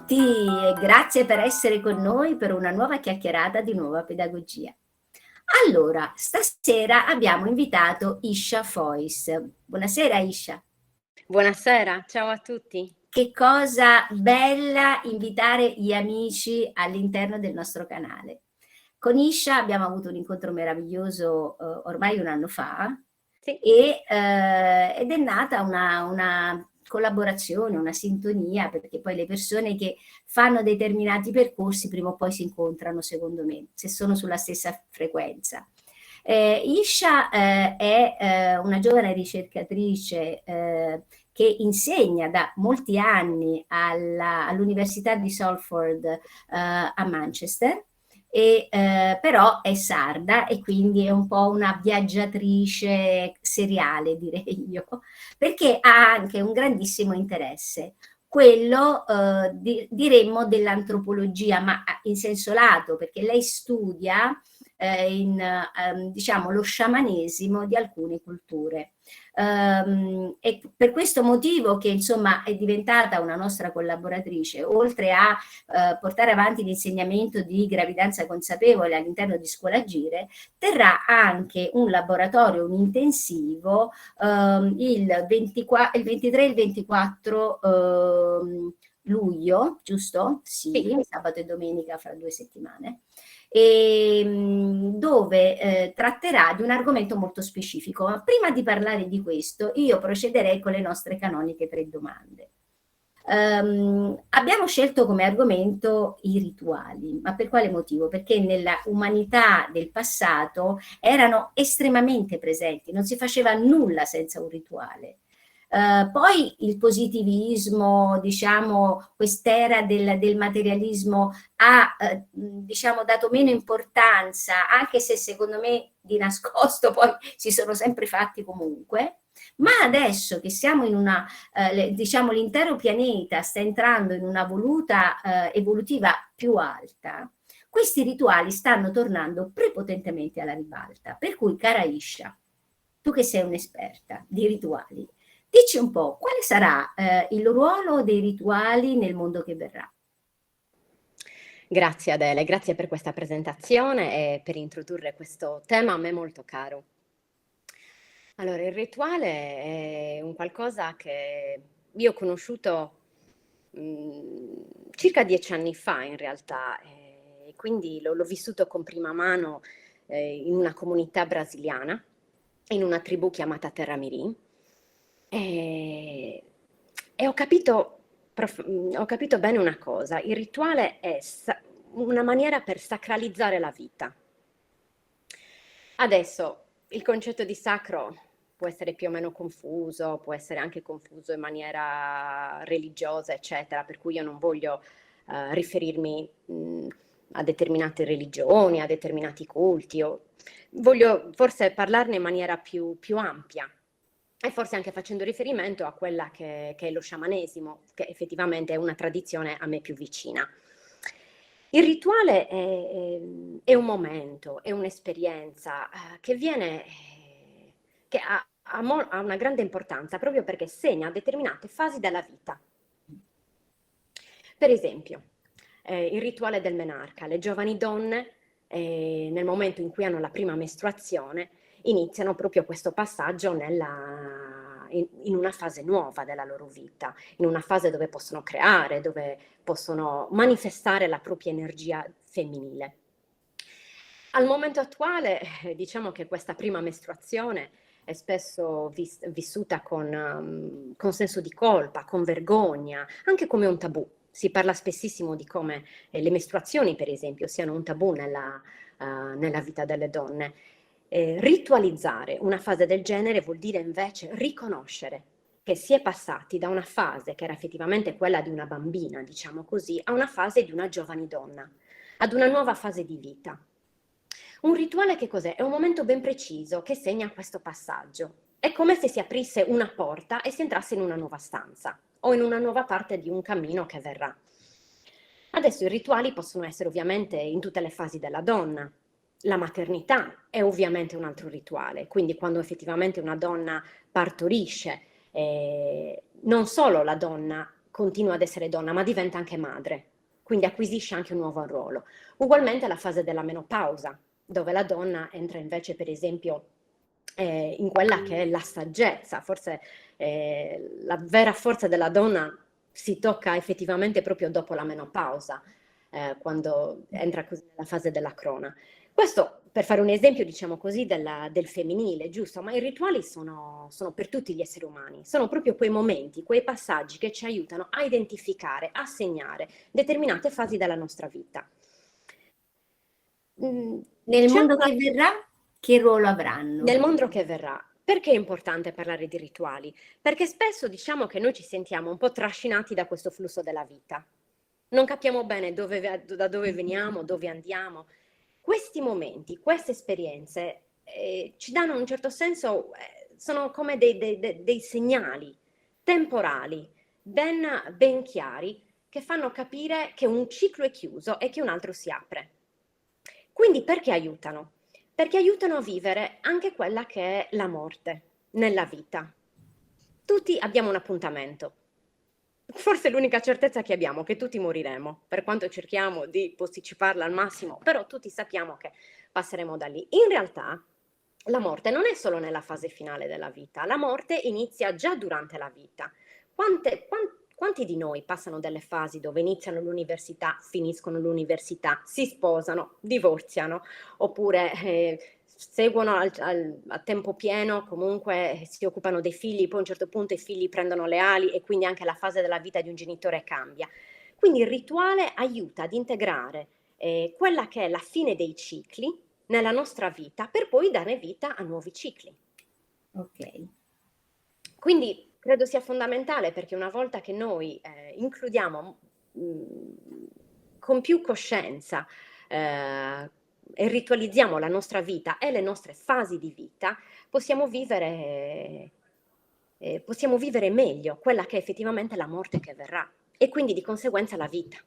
tutti e grazie per essere con noi per una nuova chiacchierata di Nuova Pedagogia. Allora, stasera abbiamo invitato Isha Fois. Buonasera Isha. Buonasera, ciao a tutti. Che cosa bella invitare gli amici all'interno del nostro canale. Con Isha abbiamo avuto un incontro meraviglioso ormai un anno fa Sì. ed è nata una collaborazione, una sintonia, perché poi le persone che fanno determinati percorsi prima o poi si incontrano, secondo me, se sono sulla stessa frequenza. Isha è una giovane ricercatrice che insegna da molti anni all'Università di Salford a Manchester, però è sarda e quindi è un po' una viaggiatrice seriale, direi io, perché ha anche un grandissimo interesse, quello diremmo dell'antropologia, ma in senso lato, perché lei studia diciamo lo sciamanesimo di alcune culture. E per questo motivo che insomma è diventata una nostra collaboratrice, oltre a portare avanti l'insegnamento di gravidanza consapevole all'interno di Scuola Agire, terrà anche un laboratorio, un intensivo il 23 e il 24 luglio, giusto? Sì, sabato e domenica fra 2 settimane. Dove tratterà di un argomento molto specifico. Ma prima di parlare di questo, io procederei con le nostre canoniche 3 domande. Abbiamo scelto come argomento i rituali, ma per quale motivo? Perché nella umanità del passato erano estremamente presenti, non si faceva nulla senza un rituale. Poi il positivismo, diciamo, quest'era del materialismo ha diciamo, dato meno importanza, anche se secondo me di nascosto poi si sono sempre fatti comunque. Ma adesso che siamo in una, diciamo, l'intero pianeta sta entrando in una voluta evolutiva più alta, questi rituali stanno tornando prepotentemente alla ribalta. Per cui, cara Isha, tu che sei un'esperta di rituali, dici un po' quale sarà il ruolo dei rituali nel mondo che verrà. Grazie Adele, grazie per questa presentazione e per introdurre questo tema a me molto caro. Allora, il rituale è un qualcosa che io ho conosciuto circa 10 anni fa in realtà, e quindi l'ho vissuto con prima mano in una comunità brasiliana, in una tribù chiamata Terra Mirim, e ho capito bene una cosa: il rituale è una maniera per sacralizzare la vita. Adesso, il concetto di sacro può essere più o meno confuso, può essere anche confuso in maniera religiosa, eccetera, per cui io non voglio riferirmi a determinate religioni, a determinati culti. Voglio forse parlarne in maniera più ampia, e forse anche facendo riferimento a quella che è lo sciamanesimo, che effettivamente è una tradizione a me più vicina. Il rituale è un momento, è un'esperienza che ha una grande importanza proprio perché segna determinate fasi della vita. Per esempio, il rituale del menarca: le giovani donne, nel momento in cui hanno la prima mestruazione, iniziano proprio questo passaggio in una fase nuova della loro vita, in una fase dove possono creare, dove possono manifestare la propria energia femminile. Al momento attuale, diciamo che questa prima mestruazione è spesso vissuta con senso di colpa, con vergogna, anche come un tabù. Si parla spessissimo di come le mestruazioni, per esempio, siano un tabù nella vita delle donne. Ritualizzare una fase del genere vuol dire invece riconoscere che si è passati da una fase che era effettivamente quella di una bambina, diciamo così, a una fase di una giovane donna, ad una nuova fase di vita. Un rituale che cos'è? È un momento ben preciso che segna questo passaggio. È come se si aprisse una porta e si entrasse in una nuova stanza o in una nuova parte di un cammino che verrà. Adesso i rituali possono essere ovviamente in tutte le fasi della donna. La maternità è ovviamente un altro rituale, quindi quando effettivamente una donna partorisce, non solo la donna continua ad essere donna, ma diventa anche madre, quindi acquisisce anche un nuovo ruolo. Ugualmente la fase della menopausa, dove la donna entra invece, per esempio, in quella che è la saggezza, forse la vera forza della donna si tocca effettivamente proprio dopo la menopausa, quando entra così nella fase della crona. Questo per fare un esempio, diciamo così, del femminile, giusto? Ma i rituali sono per tutti gli esseri umani, sono proprio quei momenti, quei passaggi che ci aiutano a identificare, a segnare determinate fasi della nostra vita. Nel C'è mondo una... che verrà, che ruolo avranno? Nel mondo che verrà, perché è importante parlare di rituali? Perché spesso diciamo che noi ci sentiamo un po' trascinati da questo flusso della vita. Non capiamo bene da dove veniamo, dove andiamo. Questi momenti, queste esperienze ci danno in un certo senso, sono come dei segnali temporali, ben chiari, che fanno capire che un ciclo è chiuso e che un altro si apre. Quindi perché aiutano? Perché aiutano a vivere anche quella che è la morte nella vita. Tutti abbiamo un appuntamento. Forse l'unica certezza che abbiamo è che tutti moriremo, per quanto cerchiamo di posticiparla al massimo, però tutti sappiamo che passeremo da lì. In realtà la morte non è solo nella fase finale della vita, la morte inizia già durante la vita. Quanti di noi passano delle fasi dove iniziano l'università, finiscono l'università, si sposano, divorziano, oppure seguono a tempo pieno, comunque si occupano dei figli, poi a un certo punto i figli prendono le ali e quindi anche la fase della vita di un genitore cambia. Quindi il rituale aiuta ad integrare quella che è la fine dei cicli nella nostra vita per poi dare vita a nuovi cicli. Ok. Quindi credo sia fondamentale, perché una volta che noi includiamo con più coscienza e ritualizziamo la nostra vita e le nostre fasi di vita, possiamo vivere meglio quella che è effettivamente la morte che verrà e quindi di conseguenza la vita.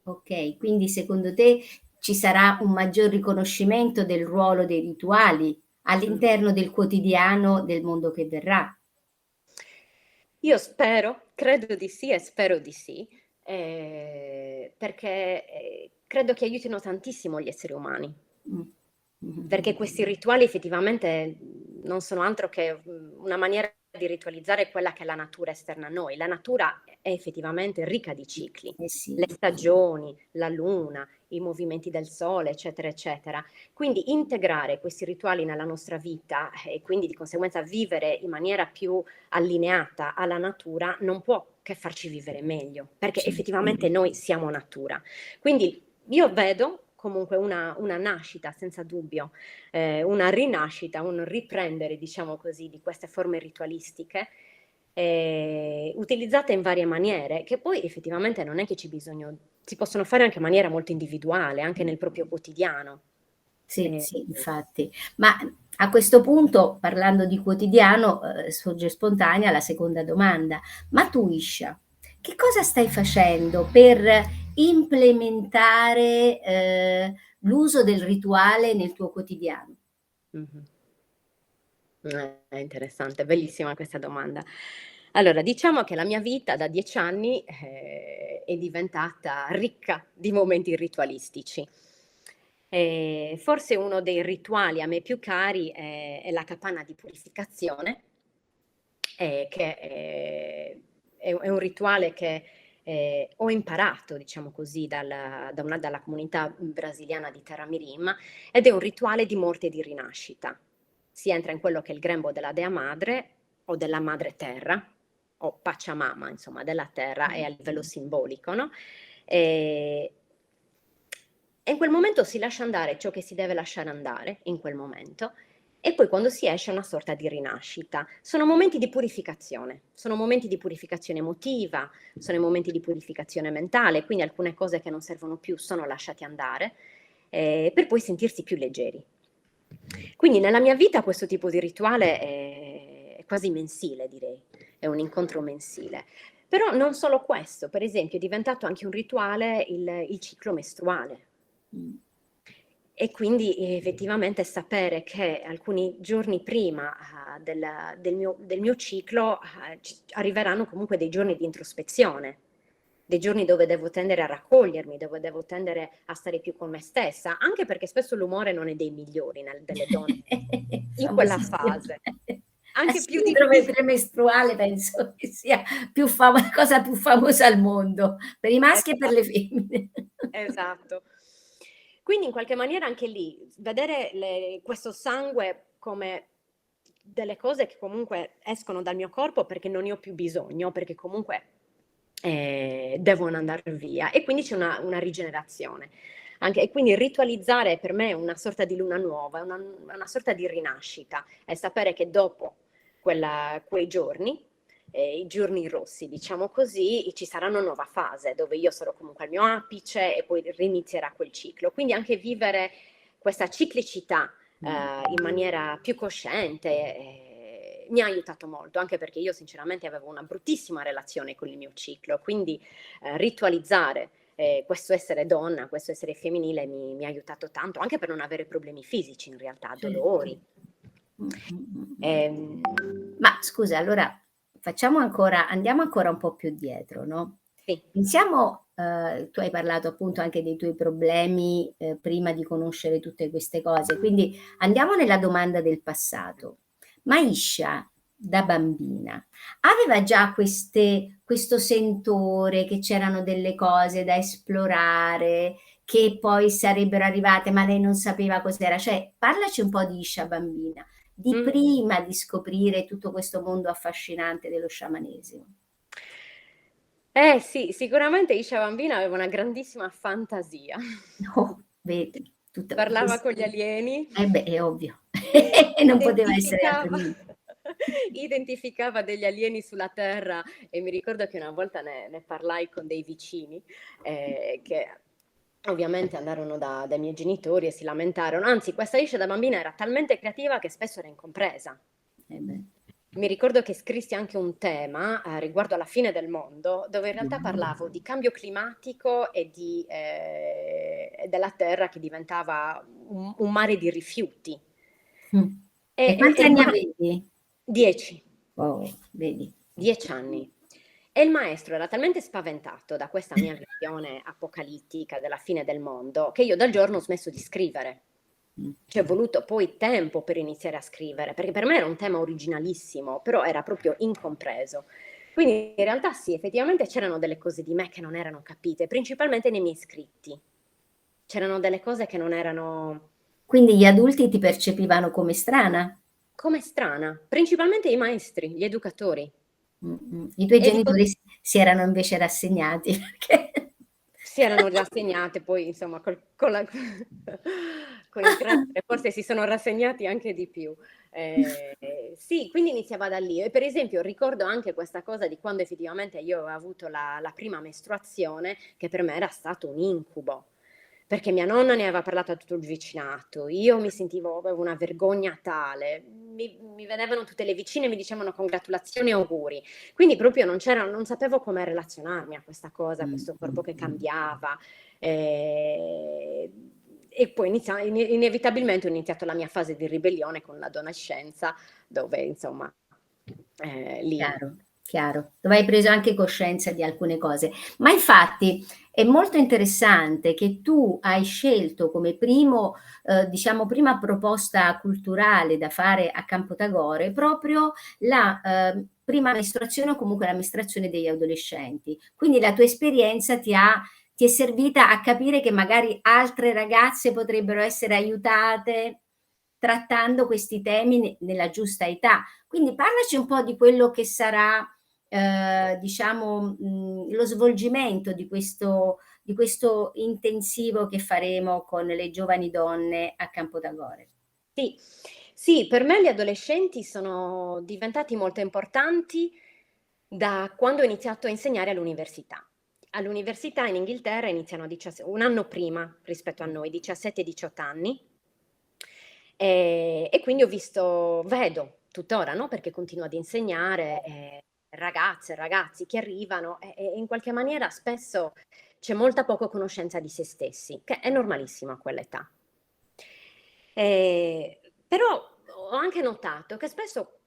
Ok, quindi secondo te ci sarà un maggior riconoscimento del ruolo dei rituali all'interno del quotidiano del mondo che verrà? Io spero, credo di sì e spero di sì, perché credo che aiutino tantissimo gli esseri umani. Mm. Mhm. Perché questi rituali effettivamente non sono altro che una maniera di ritualizzare quella che è la natura esterna a noi. La natura è effettivamente ricca di cicli, Eh sì. le stagioni, la luna, i movimenti del sole, eccetera, eccetera. Quindi integrare questi rituali nella nostra vita e quindi di conseguenza vivere in maniera più allineata alla natura non può che farci vivere meglio, perché Sì. effettivamente noi siamo natura. Quindi io vedo comunque una nascita senza dubbio, una rinascita, un riprendere, diciamo così, di queste forme ritualistiche, utilizzate in varie maniere, che poi effettivamente non è che si possono fare anche in maniera molto individuale, anche nel proprio quotidiano. Sì, Eh, sì, infatti. Ma a questo punto, parlando di quotidiano, sorge spontanea la seconda domanda. Ma tu, Isha, che cosa stai facendo per implementare l'uso del rituale nel tuo quotidiano? mhm. È interessante, bellissima questa domanda. Allora, diciamo che la mia vita da 10 anni è diventata ricca di momenti ritualistici. Forse uno dei rituali a me più cari è la capanna di purificazione, che è un rituale che ho imparato, diciamo così, dalla comunità brasiliana di Terra Mirim, ed è un rituale di morte e di rinascita. Si entra in quello che è il grembo della Dea Madre o della Madre Terra, o Pachamama, insomma, della terra, è a livello simbolico, no? E, e in quel momento si lascia andare ciò che si deve lasciare andare in quel momento, e poi quando si esce è una sorta di rinascita. Sono momenti di purificazione, sono momenti di purificazione emotiva, sono momenti di purificazione mentale, quindi alcune cose che non servono più sono lasciate andare, per poi sentirsi più leggeri. Quindi nella mia vita questo tipo di rituale è quasi mensile, direi, è un incontro mensile. Però non solo questo, per esempio è diventato anche un rituale il ciclo mestruale. Mm. E quindi effettivamente sapere che alcuni giorni prima del mio ciclo arriveranno comunque dei giorni di introspezione, dei giorni dove devo tendere a raccogliermi, dove devo tendere a stare più con me stessa, anche perché spesso l'umore non è dei migliori delle donne in quella Famosissimo. fase, La anche più sindrome difficile. premestruale penso che sia la cosa più famosa al mondo, per i maschi e per le femmine. Esatto. Quindi in qualche maniera anche lì, vedere questo sangue come delle cose che comunque escono dal mio corpo perché non ne ho più bisogno, perché comunque devono andare via e quindi c'è una rigenerazione. E quindi ritualizzare per me è una sorta di luna nuova, è una sorta di rinascita, è sapere che dopo quei giorni i giorni rossi, diciamo così, ci sarà una nuova fase dove io sarò comunque al mio apice e poi rinizierà quel ciclo. Quindi anche vivere questa ciclicità in maniera più cosciente mi ha aiutato molto, anche perché io sinceramente avevo una bruttissima relazione con il mio ciclo, quindi ritualizzare questo essere donna, questo essere femminile mi ha aiutato tanto, anche per non avere problemi fisici in realtà, dolori. Ma scusa, allora andiamo ancora un po' più dietro, no? Sì. Pensiamo, tu hai parlato appunto anche dei tuoi problemi prima di conoscere tutte queste cose, quindi andiamo nella domanda del passato. Maisha, da bambina, aveva già questo sentore che c'erano delle cose da esplorare, che poi sarebbero arrivate, ma lei non sapeva cos'era. Cioè, parlaci un po' di Isha bambina di prima di scoprire tutto questo mondo affascinante dello sciamanesimo. Sì, sicuramente Isha bambina aveva una grandissima fantasia. Oh, vedi, Parlava con gli alieni. beh, è ovvio, E non poteva essere identificava altrimenti. identificava degli alieni sulla Terra e mi ricordo che una volta ne parlai con dei vicini che ovviamente andarono dai miei genitori e si lamentarono. Anzi, questa Isha da bambina era talmente creativa che spesso era incompresa. Beh. Mi ricordo che scrissi anche un tema riguardo alla fine del mondo, dove in realtà parlavo di cambio climatico e della Terra che diventava un mare di rifiuti. E quanti anni avevi? 10. Oh, vedi. 10 anni. E il maestro era talmente spaventato da questa mia visione apocalittica della fine del mondo che io dal giorno ho smesso di scrivere. Ci è voluto poi tempo per iniziare a scrivere, perché per me era un tema originalissimo, però era proprio incompreso. Quindi in realtà sì, effettivamente c'erano delle cose di me che non erano capite, principalmente nei miei scritti. C'erano delle cose che non erano Quindi gli adulti ti percepivano come strana? come strana, principalmente i maestri, gli educatori. I tuoi E di genitori si erano invece rassegnati perché si erano rassegnate, poi insomma con il crescere forse si sono rassegnati anche di più. Sì, quindi iniziava da lì. E per esempio ricordo anche questa cosa di quando effettivamente io avevo avuto la prima mestruazione, che per me era stato un incubo, perché mia nonna ne aveva parlato a tutto il vicinato, io mi sentivo, avevo una vergogna tale, mi vedevano tutte le vicine e mi dicevano congratulazioni e auguri. Quindi proprio non sapevo come relazionarmi a questa cosa, a questo corpo che cambiava. E poi inevitabilmente ho iniziato la mia fase di ribellione con l'adolescenza, dove insomma lì. Chiaro, chiaro. Dove hai preso anche coscienza di alcune cose. Ma infatti è molto interessante che tu hai scelto come primo, diciamo prima proposta culturale da fare a Campo Tagore proprio la, prima mestruazione o comunque la mestruazione degli adolescenti. Quindi la tua esperienza ti è servita a capire che magari altre ragazze potrebbero essere aiutate trattando questi temi nella giusta età. Quindi parlaci un po' di quello che sarà, diciamo, lo svolgimento di questo intensivo che faremo con le giovani donne a Campo Tagore. Sì, sì, per me gli adolescenti sono diventati molto importanti da quando ho iniziato a insegnare all'università. All'università in Inghilterra iniziano un anno prima rispetto a noi, 17-18 anni. E quindi vedo tuttora, no? Perché continuo ad insegnare ragazze e ragazzi che arrivano e in qualche maniera spesso c'è molta poca conoscenza di se stessi, che è normalissimo a quell'età. Però ho anche notato che spesso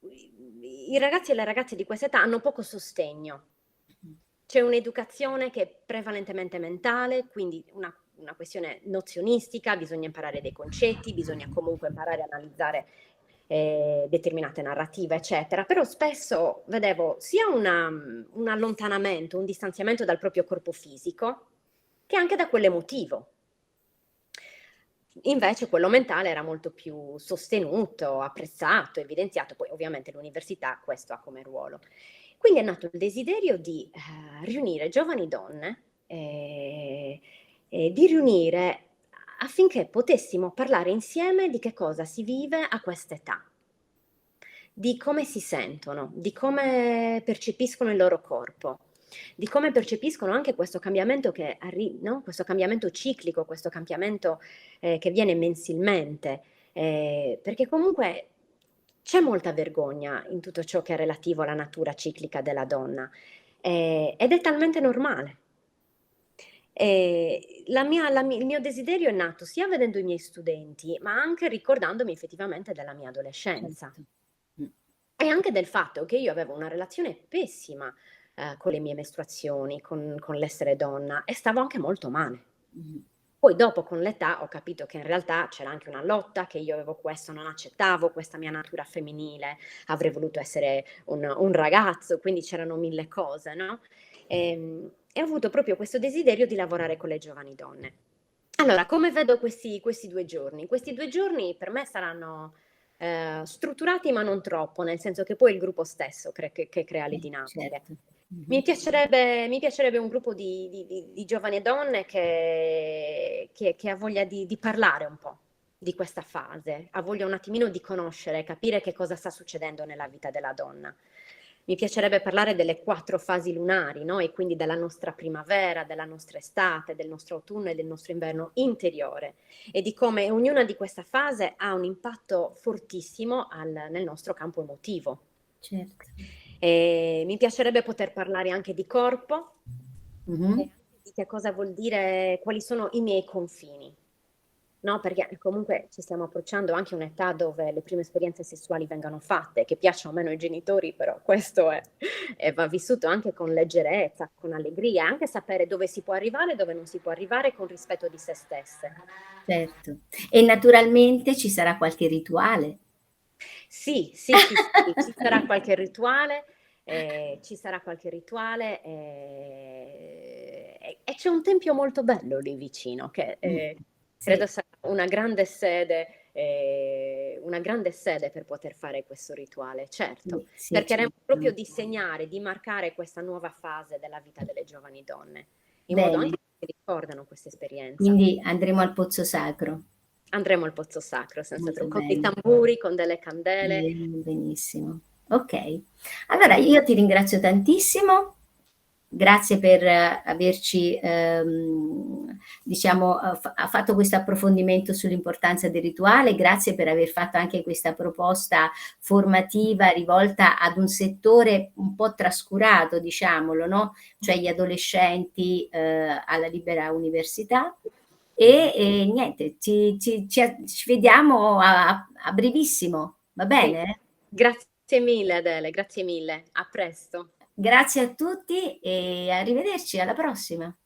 i ragazzi e le ragazze di questa età hanno poco sostegno. C'è un'educazione che è prevalentemente mentale, quindi una questione nozionistica, bisogna imparare dei concetti, bisogna comunque imparare a analizzare determinate narrative, eccetera. Però spesso vedevo sia un allontanamento, un distanziamento dal proprio corpo fisico, che anche da quello emotivo. Invece quello mentale era molto più sostenuto, apprezzato, evidenziato, poi ovviamente l'università questo ha come ruolo. Quindi è nato il desiderio di riunire giovani donne, di riunire affinché potessimo parlare insieme di che cosa si vive a quest'età, di come si sentono, di come percepiscono il loro corpo, di come percepiscono anche questo cambiamento che no? Questo cambiamento ciclico, questo cambiamento che viene mensilmente, perché comunque c'è molta vergogna in tutto ciò che è relativo alla natura ciclica della donna, ed è talmente normale. Il mio desiderio è nato sia vedendo i miei studenti, ma anche ricordandomi effettivamente della mia adolescenza. Certo. E anche del fatto che io avevo una relazione pessima con le mie mestruazioni, con l'essere donna, e stavo anche molto male. Poi dopo con l'età ho capito che in realtà c'era anche una lotta, che io avevo questo, non accettavo questa mia natura femminile, avrei voluto essere un ragazzo, quindi c'erano mille cose, no? E ho avuto proprio questo desiderio di lavorare con le giovani donne. Allora, come vedo questi 2 giorni? Questi 2 giorni per me saranno strutturati ma non troppo, nel senso che poi è il gruppo stesso che crea le dinamiche. Certo. Mi piacerebbe un gruppo di giovani donne che ha voglia di parlare un po' di questa fase, ha voglia un attimino di conoscere, capire che cosa sta succedendo nella vita della donna. Mi piacerebbe parlare delle 4 fasi lunari, no? E quindi della nostra primavera, della nostra estate, del nostro autunno e del nostro inverno interiore, e di come ognuna di questa fase ha un impatto fortissimo nel nostro campo emotivo. Certo. Mi piacerebbe poter parlare anche di corpo e anche di che cosa vuol dire, quali sono i miei confini. No, perché comunque ci stiamo approcciando anche a un'età dove le prime esperienze sessuali vengono fatte, che piacciono o meno ai genitori, però questo e va vissuto anche con leggerezza, con allegria, anche sapere dove si può arrivare e dove non si può arrivare con rispetto di se stesse. Certo. E naturalmente ci sarà qualche rituale. Sì, sì, sì, sì, ci sarà qualche rituale, e c'è un tempio molto bello lì vicino che credo Sì, sarà una grande sede per poter fare questo rituale, certo. sì, sì, Cercheremo certo. proprio di segnare, di marcare questa nuova fase della vita delle giovani donne, in modo Bene, anche che ricordano questa esperienza. quindi andremo al Pozzo Sacro. Andremo al Pozzo Sacro, Molto con dei bene. tamburi, con delle candele. Benissimo. Okay. Allora io ti ringrazio tantissimo. Grazie per averci, diciamo, ha fatto questo approfondimento sull'importanza del rituale. Grazie per aver fatto anche questa proposta formativa rivolta ad un settore un po' trascurato, diciamolo, no, cioè gli adolescenti, alla libera università. E niente, ci vediamo a brevissimo, va Sì, bene? grazie mille Adele, grazie mille. A presto. Grazie a tutti e arrivederci, alla prossima.